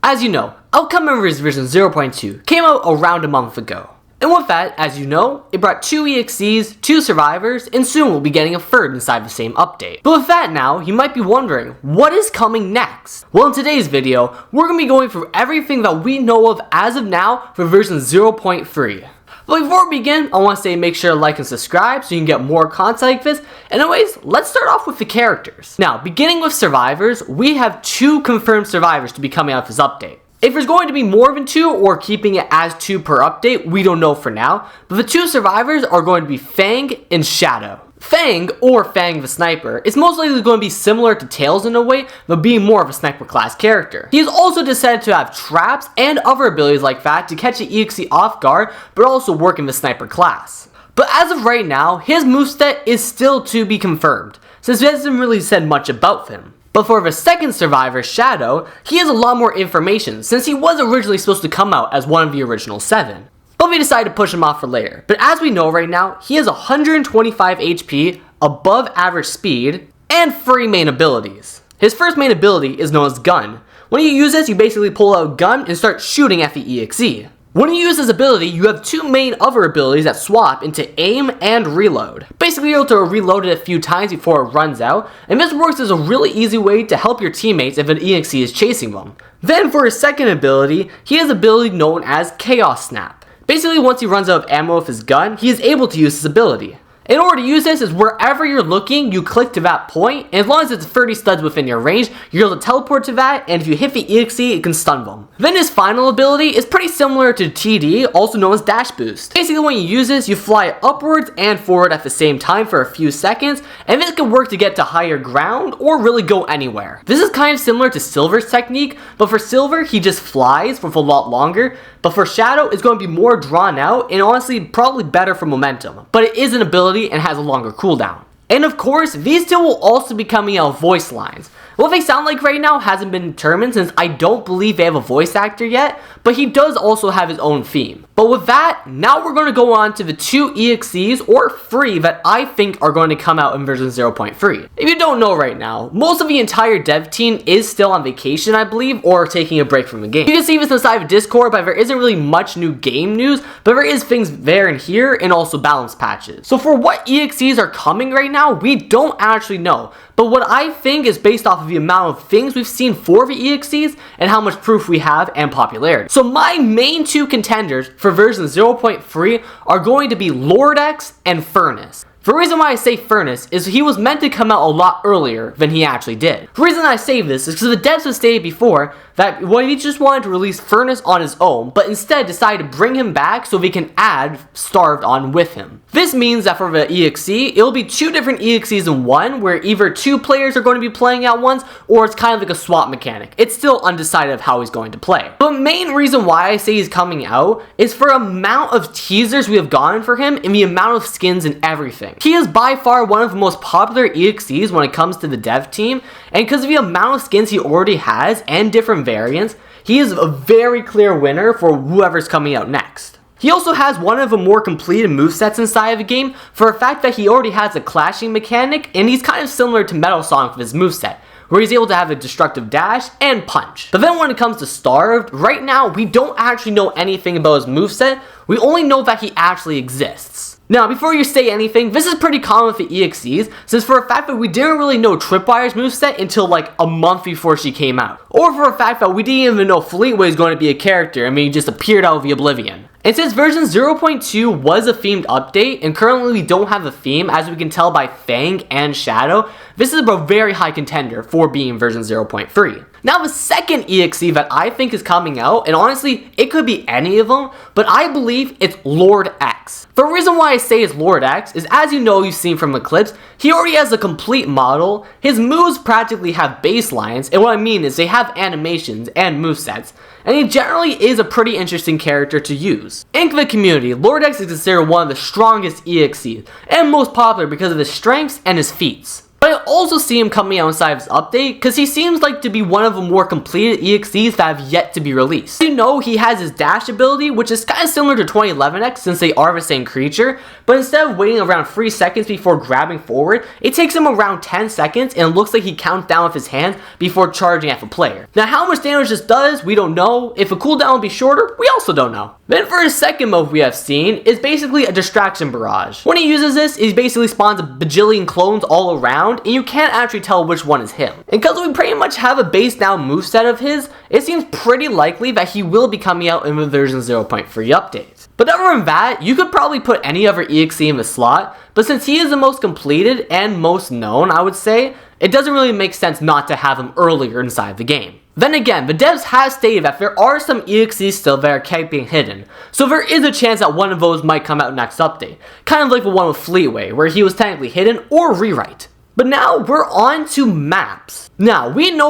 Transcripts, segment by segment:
As you know, Outcome version 0.2 came out around a month ago. And with that, as you know, it brought 2 EXEs, 2 survivors, and soon we'll be getting a third inside the same update. But with that now, you might be wondering, what is coming next? Well, in today's video, we're going to be going through everything that we know of as of now for version 0.3. But before we begin, I want to say make sure to like and subscribe so you can get more content like this. Anyways, let's start off with the characters. Now, beginning with survivors, we have 2 confirmed survivors to be coming out of this update. If there's going to be more than 2 or keeping it as 2 per update, we don't know for now. But the 2 survivors are going to be Fang and Shadow. Fang, or Fang the Sniper, is most likely going to be similar to Tails in a way, but being more of a sniper class character. He has also decided to have traps and other abilities like that to catch the EXE off guard, but also work in the sniper class. But as of right now, his moveset is still to be confirmed, since he hasn't really said much about him. But for the second survivor, Shadow, he has a lot more information, since he was originally supposed to come out as one of the original 7. But we decided to push him off for later. But as we know right now, he has 125 HP, above average speed, and 3 main abilities. His first main ability is known as Gun. When you use this, you basically pull out a gun and start shooting at the EXE. When you use this ability, you have 2 main other abilities that swap into aim and reload. Basically, you're able to reload it a few times before it runs out, and this works as a really easy way to help your teammates if an EXE is chasing them. Then for his second ability, he has an ability known as Chaos Snap. Basically, once he runs out of ammo with his gun, he is able to use this ability. In order to use this, is wherever you're looking, you click to that point, and as long as it's 30 studs within your range, you're able to teleport to that, and if you hit the EXE, it can stun them. Then his final ability is pretty similar to TD, also known as Dash Boost. Basically, when you use this, you fly upwards and forward at the same time for a few seconds, and this can work to get to higher ground, or really go anywhere. This is kind of similar to Silver's technique, but for Silver, he just flies for a lot longer, but for Shadow, it's going to be more drawn out, and honestly, probably better for momentum. But it is an ability and has a longer cooldown. And of course, these 2 will also be coming out voice lines. What they sound like right now hasn't been determined, since I don't believe they have a voice actor yet, but he does also have his own theme. But with that, now we're going to go on to the 2 EXEs, or 3, that I think are going to come out in version 0.3. If you don't know right now, most of the entire dev team is still on vacation, I believe, or taking a break from the game. You can see this inside of Discord, but there isn't really much new game news, but there is things there and here, and also balance patches. So for what EXEs are coming right now, we don't actually know. But what I think is based off of the amount of things we've seen for the EXEs and how much proof we have and popularity. So my main 2 contenders for version 0.3 are going to be LordX and Furnace. The reason why I say Furnace is he was meant to come out a lot earlier than he actually did. The reason I say this is because the devs have stated before that he just wanted to release Furnace on his own, but instead decided to bring him back so they can add Starved on with him. This means that for the EXE, it'll be 2 different EXEs in one, where either 2 players are going to be playing at once, or it's kind of like a swap mechanic. It's still undecided of how he's going to play. The main reason why I say he's coming out is for the amount of teasers we have gotten for him and the amount of skins and everything. He is by far one of the most popular EXEs when it comes to the dev team, and because of the amount of skins he already has and different variants, he is a very clear winner for whoever's coming out next. He also has one of the more completed movesets inside of the game for the fact that he already has a clashing mechanic, and he's kind of similar to Metal Sonic with his moveset, where he's able to have a destructive dash and punch. But then when it comes to Starved, right now we don't actually know anything about his moveset, we only know that he actually exists. Now, before you say anything, this is pretty common with the EXEs, since for a fact that we didn't really know Tripwire's moveset until like a month before she came out. Or for a fact that we didn't even know Fleetway was going to be a character, I mean, he just appeared out of the oblivion. And since version 0.2 was a themed update, and currently we don't have a theme, as we can tell by Fang and Shadow, this is a very high contender for being version 0.3. Now the second EXE that I think is coming out, and honestly, it could be any of them, but I believe it's LordX. The reason why I say it's LordX is, as you know, you've seen from the clips, he already has a complete model, his moves practically have baselines, and what I mean is they have animations and movesets, and he generally is a pretty interesting character to use. In the community, LordX is considered one of the strongest EXEs, and most popular because of his strengths and his feats. But I also see him coming out inside of his update because he seems like to be one of the more completed EXEs that have yet to be released. You know, he has his dash ability, which is kind of similar to 2011X since they are the same creature, but instead of waiting around 3 seconds before grabbing forward, it takes him around 10 seconds and it looks like he counts down with his hands before charging at the player. Now how much damage this does, we don't know. If a cooldown will be shorter, we also don't know. Then for his second move we have seen is basically a distraction barrage. When he uses this, he basically spawns a bajillion clones all around, and you can't actually tell which one is him. And because we pretty much have a base down moveset of his, it seems pretty likely that he will be coming out in the version 0.3 update. But other than that, you could probably put any other EXE in the slot, but since he is the most completed and most known, I would say, it doesn't really make sense not to have him earlier inside the game. Then again, the devs have stated that there are some EXEs still that are keeping hidden, so there is a chance that one of those might come out next update, kind of like the one with Fleetway, where he was technically hidden or rewrite. But now we're on to maps. Now we know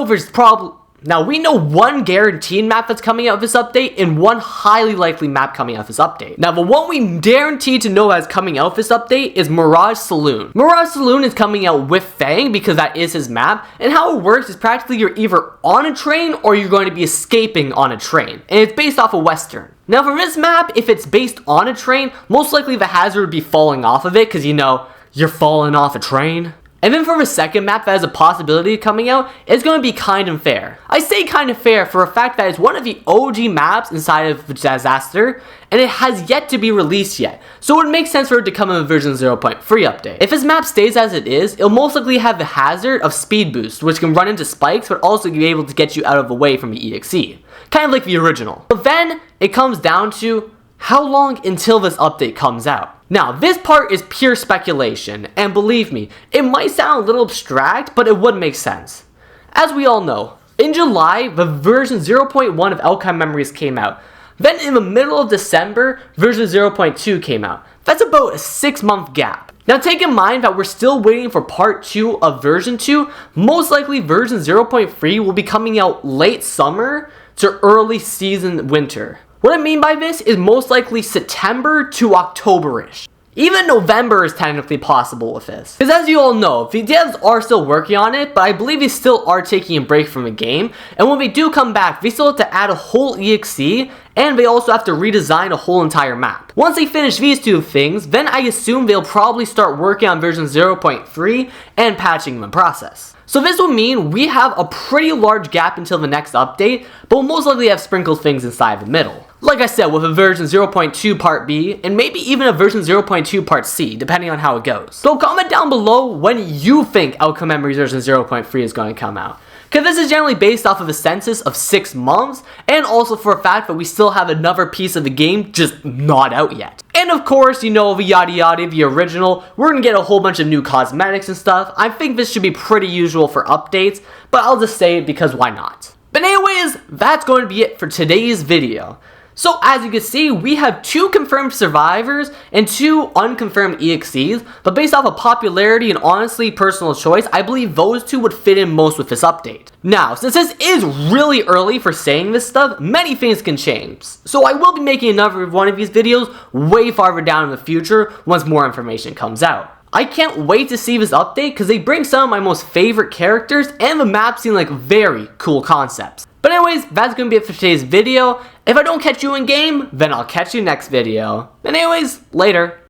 one guaranteed map that's coming out of this update and one highly likely map coming out of this update. Now the one we guaranteed to know that's coming out of this update is Mirage Saloon. Mirage Saloon is coming out with Fang because that is his map, and how it works is practically you're either on a train or you're going to be escaping on a train, and it's based off of Western. Now for this map, if it's based on a train, most likely the hazard would be falling off of it because you know, you're falling off a train. And then for the second map that has a possibility of coming out, it's going to be Kind of Fair. I say Kind of Fair for a fact that it's one of the OG maps inside of the Disaster, and it has yet to be released yet, so it would make sense for it to come in the version 0.3 update. If this map stays as it is, it'll most likely have the hazard of speed boost, which can run into spikes but also be able to get you out of the way from the EXE. Kind of like the original. But then, it comes down to how long until this update comes out. Now, this part is pure speculation, and believe me, it might sound a little abstract, but it would make sense. As we all know, in July, the version 0.1 of Elkai Memories came out. Then in the middle of December, version 0.2 came out. That's about a 6-month gap. Now take in mind that we're still waiting for part 2 of version 2. Most likely version 0.3 will be coming out late summer to early season winter. What I mean by this is most likely September to October-ish. Even November is technically possible with this. Because as you all know, the devs are still working on it, but I believe they still are taking a break from the game, and when they do come back, they still have to add a whole EXE, and they also have to redesign a whole entire map. Once they finish these two things, then I assume they'll probably start working on version 0.3 and patching the process. So this will mean we have a pretty large gap until the next update, but we'll most likely have sprinkled things inside the middle. Like I said, with a version 0.2 part B, and maybe even a version 0.2 part C, depending on how it goes. So comment down below when you think Outcome Memories version 0.3 is going to come out. Because this is generally based off of a census of 6 months, and also for a fact that we still have another piece of the game just not out yet. And of course, you know, the yada yada, the original, we're going to get a whole bunch of new cosmetics and stuff. I think this should be pretty usual for updates, but I'll just say it because why not? But anyways, that's going to be it for today's video. So as you can see, we have 2 confirmed survivors and 2 unconfirmed EXEs, but based off of popularity and honestly personal choice, I believe those 2 would fit in most with this update. Now, since this is really early for saying this stuff, many things can change. So I will be making another one of these videos way farther down in the future once more information comes out. I can't wait to see this update because they bring some of my most favorite characters and the maps seem like very cool concepts. But anyways, that's going to be it for today's video. If I don't catch you in game, then I'll catch you next video. And anyways, later.